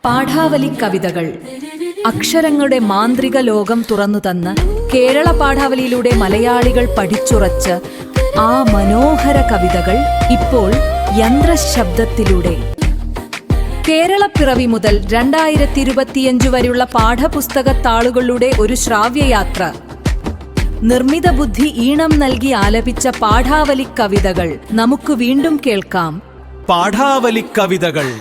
പാഠാവലി കവിതകൾ അക്ഷരങ്ങളുടെ മാന്ത്രിക ലോകം തുറന്നുതന്ന് കേരള പാഠാവലിയിലൂടെ മലയാളികൾ പഠിച്ചുറച്ച് ആ മനോഹര കവിതകൾ ഇപ്പോൾ യന്ത്രശബ്ദത്തിലൂടെ കേരളപ്പിറവി മുതൽ 2025 വരെയുള്ള പാഠപുസ്തകത്താളുകളുടെ ഒരു ശ്രാവ്യയാത്ര. നിർമ്മിത ബുദ്ധി ഈണം നൽകി ആലപിച്ച പാഠാവലി കവിതകൾ നമുക്ക് വീണ്ടും കേൾക്കാം. പാഠാവലി കവിതകൾ.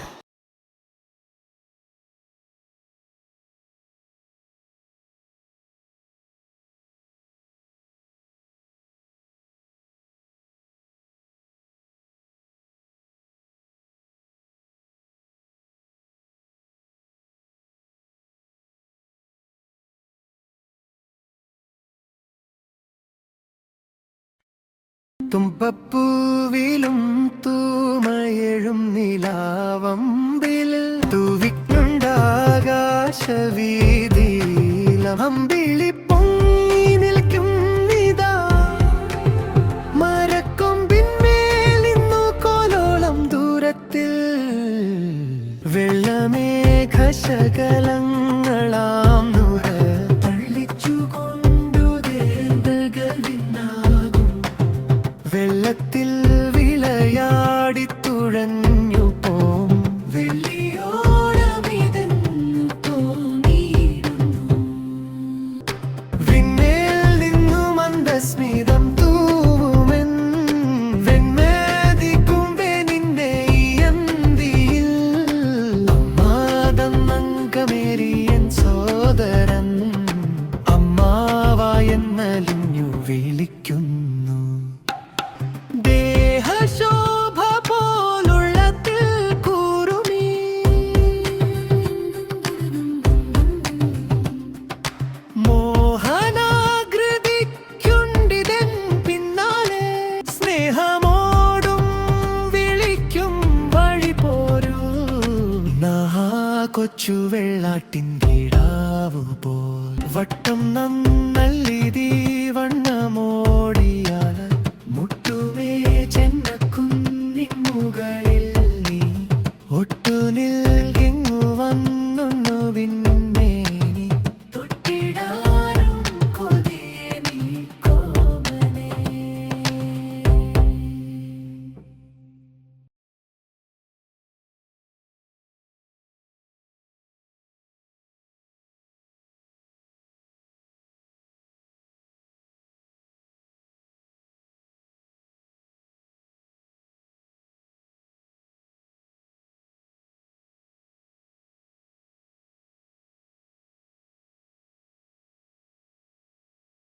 തുമ്പപ്പൂവിലും തൂമയഴും നിലാവമ്പിൽ തൂവിക്കുണ്ടാകാശവീതിയിലും അമ്പിളി പൊങ്ങി നിൽക്കും നിതാ മരക്കൊമ്പിന്മേലിന്നു കോലോളം ദൂരത്തിൽ വെള്ളമേഘശകലങ്ങളാം നുര വെള്ളത്തിൽ വിളയാടി തുഴഞ്ഞു പോം വിണ്ണിൽ നിന്നു മന്ദസ്മിതം തൂവുമെൻ വെൺമേദിക്കും വെനിന്റെ അന്തിയിൽ അമ്മാതം അങ്കമേരിയൻ സോദരൻ അമ്മാവായെന്നലിഞ്ഞു വിളിക്കുന്നു. കൊച്ചു വെള്ളാട്ടിൻ കിടാവു പോൽ വട്ടം നന്നല്ലിതീ വണ്ണമോടി